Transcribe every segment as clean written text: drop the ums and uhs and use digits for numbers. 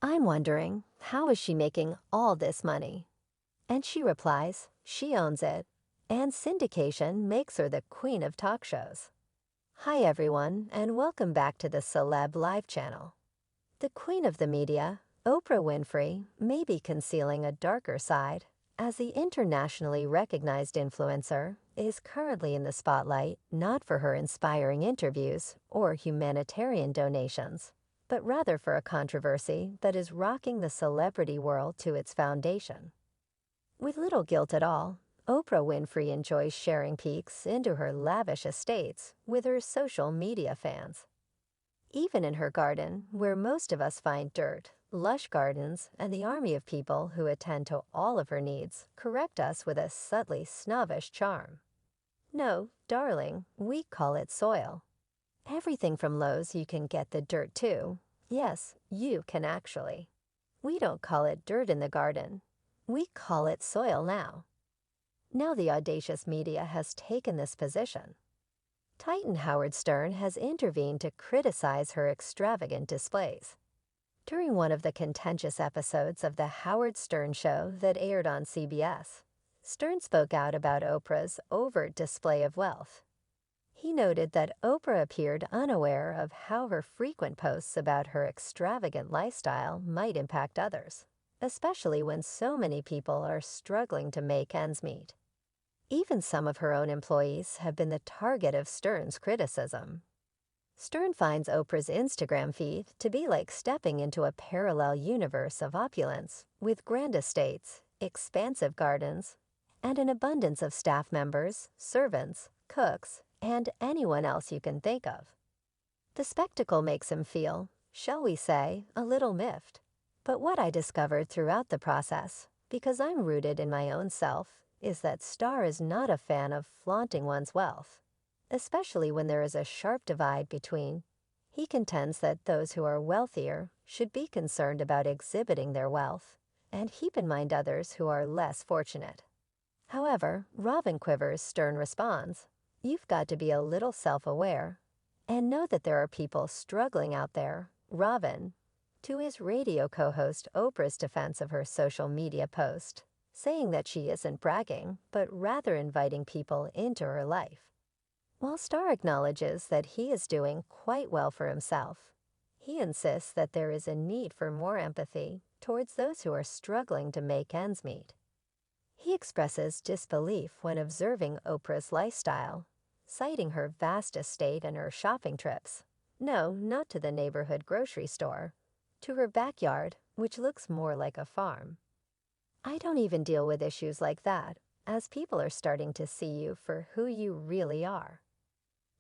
I'm wondering, how is she making all this money? And she replies, she owns it, and syndication makes her the queen of talk shows. Hi everyone, and welcome back to the Celeb Live channel. The queen of the media, Oprah Winfrey, may be concealing a darker side, as the internationally recognized influencer is currently in the spotlight not for her inspiring interviews or humanitarian donations, but rather for a controversy that is rocking the celebrity world to its foundation. With little guilt at all, Oprah Winfrey enjoys sharing peeks into her lavish estates with her social media fans. Even in her garden, where most of us find dirt, lush gardens, and the army of people who attend to all of her needs correct us with a subtly snobbish charm. No, darling, we call it soil. Everything from Lowe's you can get the dirt too. Yes, you can actually. We don't call it dirt in the garden. We call it soil now. Now the audacious media has taken this position. Titan Howard Stern has intervened to criticize her extravagant displays. During one of the contentious episodes of The Howard Stern Show that aired on CBS, Stern spoke out about Oprah's overt display of wealth. He noted that Oprah appeared unaware of how her frequent posts about her extravagant lifestyle might impact others, especially when so many people are struggling to make ends meet. Even some of her own employees have been the target of Stern's criticism. Stern finds Oprah's Instagram feed to be like stepping into a parallel universe of opulence, with grand estates, expansive gardens, and an abundance of staff members, servants, cooks, and anyone else you can think of. The spectacle makes him feel, shall we say, a little miffed. But what I discovered throughout the process, because I'm rooted in my own self, is that Star is not a fan of flaunting one's wealth, especially when there is a sharp divide between. He contends that those who are wealthier should be concerned about exhibiting their wealth, and keep in mind others who are less fortunate. However, Robin Quivers Stern responds, you've got to be a little self-aware, and know that there are people struggling out there, Robin, to his radio co-host Oprah's defense of her social media post, saying that she isn't bragging, but rather inviting people into her life. While Starr acknowledges that he is doing quite well for himself, he insists that there is a need for more empathy towards those who are struggling to make ends meet. He expresses disbelief when observing Oprah's lifestyle, citing her vast estate and her shopping trips. No, not to the neighborhood grocery store, to her backyard, which looks more like a farm. I don't even deal with issues like that, as people are starting to see you for who you really are.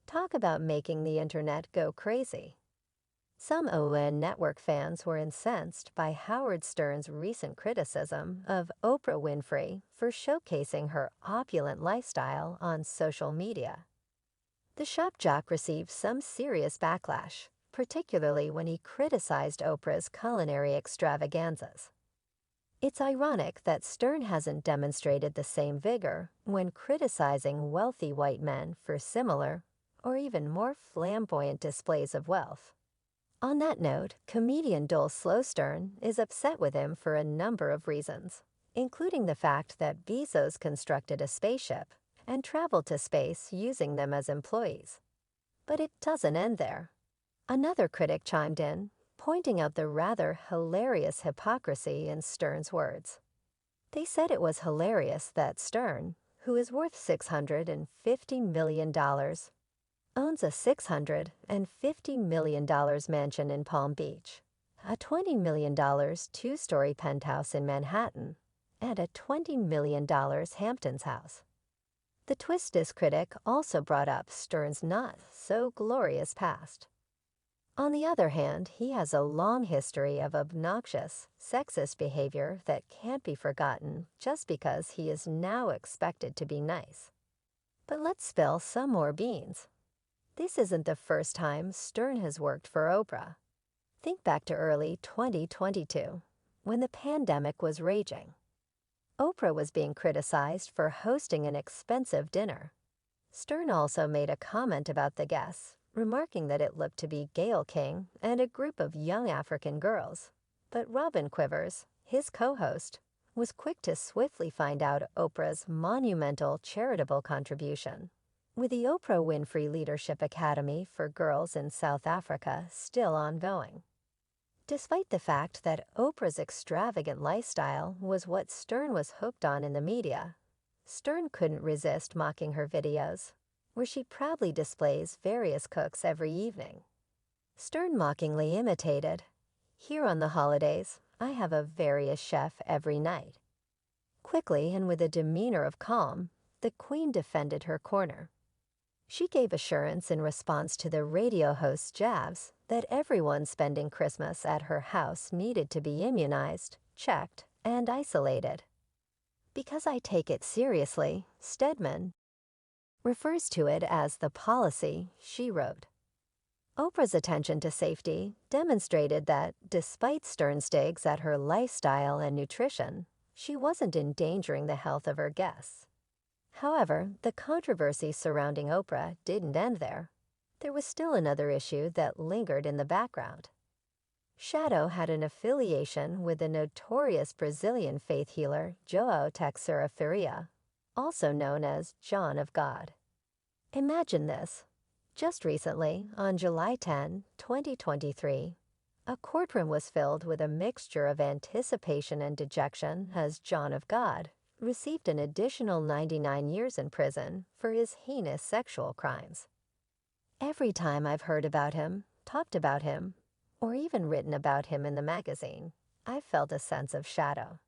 Talk about making the internet go crazy. Some ON Network fans were incensed by Howard Stern's recent criticism of Oprah Winfrey for showcasing her opulent lifestyle on social media. The shop jock received some serious backlash, particularly when he criticized Oprah's culinary extravaganzas. It's ironic that Stern hasn't demonstrated the same vigor when criticizing wealthy white men for similar, or even more flamboyant displays of wealth. On that note, comedian Dole Slow Stern is upset with him for a number of reasons, including the fact that Bezos constructed a spaceship and traveled to space using them as employees. But it doesn't end there. Another critic chimed in, pointing out the rather hilarious hypocrisy in Stern's words. They said it was hilarious that Stern, who is worth $650 million, owns a $650 million mansion in Palm Beach, a $20 million two-story penthouse in Manhattan, and a $20 million Hamptons house. The twist this critic also brought up Stern's not-so-glorious past. On the other hand, he has a long history of obnoxious, sexist behavior that can't be forgotten just because he is now expected to be nice. But let's spill some more beans. This isn't the first time Stern has worked for Oprah. Think back to early 2022, when the pandemic was raging. Oprah was being criticized for hosting an expensive dinner. Stern also made a comment about the guests, remarking that it looked to be Gayle King and a group of young African girls, But Robin Quivers, his co-host, was quick to swiftly find out Oprah's monumental charitable contribution. With the Oprah Winfrey Leadership Academy for Girls in South Africa still ongoing. Despite the fact that Oprah's extravagant lifestyle was what Stern was hooked on in the media, Stern couldn't resist mocking her videos, where she proudly displays various cooks every evening. Stern mockingly imitated, "Here on the holidays, I have a various chef every night." Quickly and with a demeanor of calm, the Queen defended her corner. She gave assurance in response to the radio host's jabs that everyone spending Christmas at her house needed to be immunized, checked, and isolated. "Because I take it seriously," Stedman refers to it as the policy, she wrote. Oprah's attention to safety demonstrated that, despite Stern's digs at her lifestyle and nutrition, she wasn't endangering the health of her guests. However, the controversy surrounding Oprah didn't end there. There was still another issue that lingered in the background. Shadow had an affiliation with the notorious Brazilian faith healer João Teixeira Faria, also known as John of God. Imagine this. Just recently, on July 10, 2023, a courtroom was filled with a mixture of anticipation and dejection as John of God received an additional 99 years in prison for his heinous sexual crimes. Every time I've heard about him, talked about him, or even written about him in the magazine, I've felt a sense of shadow.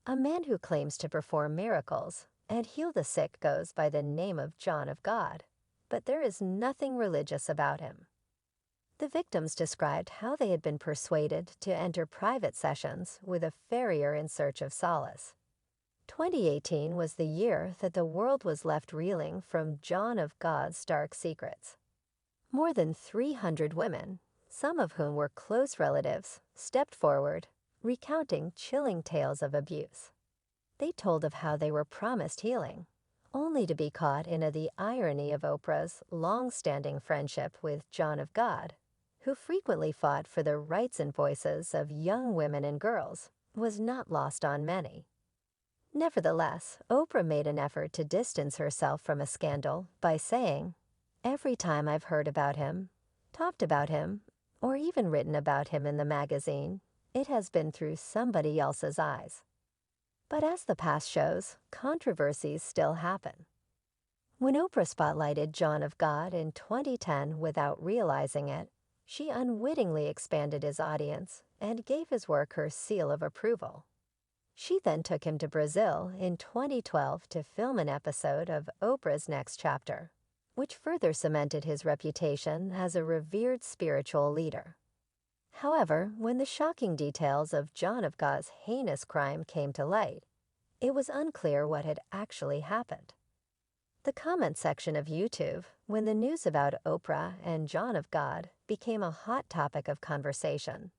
A man who claims to perform miracles and heal the sick goes by the name of John of God, but there is nothing religious about him. The victims described how they had been persuaded to enter private sessions with a farrier in search of solace. 2018 was the year that the world was left reeling from John of God's dark secrets. More than 300 women, some of whom were close relatives, stepped forward, recounting chilling tales of abuse. They told of how they were promised healing, only to be caught in the irony of Oprah's long-standing friendship with John of God, who frequently fought for the rights and voices of young women and girls, was not lost on many. Nevertheless, Oprah made an effort to distance herself from a scandal by saying, "Every time I've heard about him, talked about him, or even written about him in the magazine, it has been through somebody else's eyes." But as the past shows, controversies still happen. When Oprah spotlighted John of God in 2010 without realizing it, she unwittingly expanded his audience and gave his work her seal of approval. She then took him to Brazil in 2012 to film an episode of Oprah's Next Chapter, which further cemented his reputation as a revered spiritual leader. However, when the shocking details of John of God's heinous crime came to light, it was unclear what had actually happened. The comment section of YouTube, when the news about Oprah and John of God became a hot topic of conversation,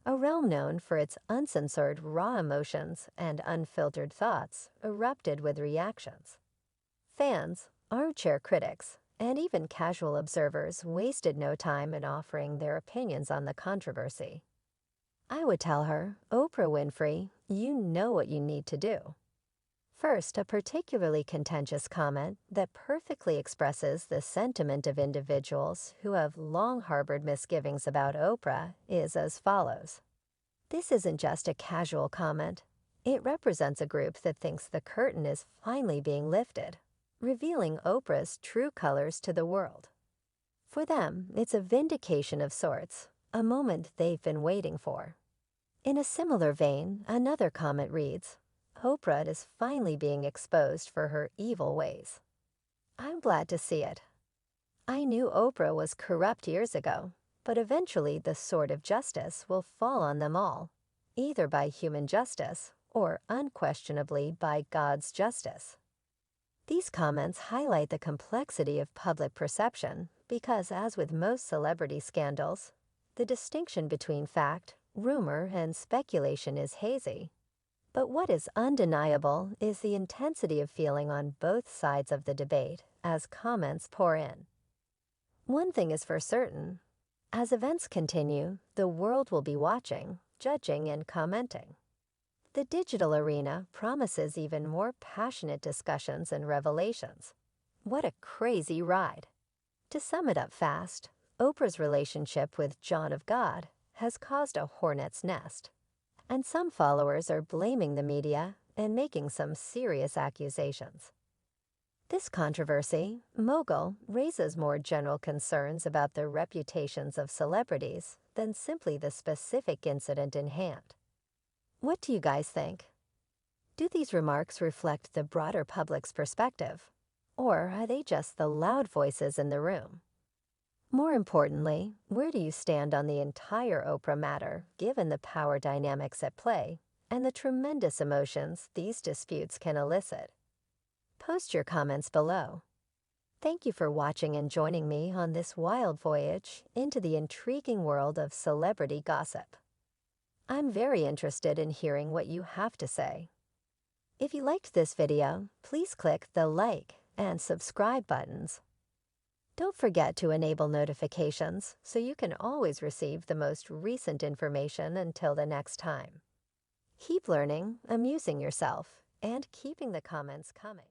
a realm known for its uncensored raw emotions and unfiltered thoughts, erupted with reactions. Fans, armchair critics, and even casual observers wasted no time in offering their opinions on the controversy. I would tell her, "Oprah Winfrey, you know what you need to do." First, a particularly contentious comment that perfectly expresses the sentiment of individuals who have long harbored misgivings about Oprah is as follows. "This isn't just a casual comment. It represents a group that thinks the curtain is finally being lifted, revealing Oprah's true colors to the world. For them, it's a vindication of sorts, a moment they've been waiting for." In a similar vein, another comment reads, "Oprah is finally being exposed for her evil ways." I'm glad to see it. I knew Oprah was corrupt years ago, but eventually the sword of justice will fall on them all, either by human justice or unquestionably by God's justice. These comments highlight the complexity of public perception because, as with most celebrity scandals, the distinction between fact, rumor, and speculation is hazy. But what is undeniable is the intensity of feeling on both sides of the debate as comments pour in. One thing is for certain. As events continue, the world will be watching, judging and commenting. The digital arena promises even more passionate discussions and revelations. What a crazy ride! To sum it up fast, Oprah's relationship with John of God has caused a hornet's nest, and some followers are blaming the media and making some serious accusations. This controversy, mogul, raises more general concerns about the reputations of celebrities than simply the specific incident in hand. What do you guys think? Do these remarks reflect the broader public's perspective, or are they just the loud voices in the room? More importantly, where do you stand on the entire Oprah matter, given the power dynamics at play and the tremendous emotions these disputes can elicit? Post your comments below. Thank you for watching and joining me on this wild voyage into the intriguing world of celebrity gossip. I'm very interested in hearing what you have to say. If you liked this video, please click the like and subscribe buttons. Don't forget to enable notifications so you can always receive the most recent information until the next time. Keep learning, amusing yourself, and keeping the comments coming.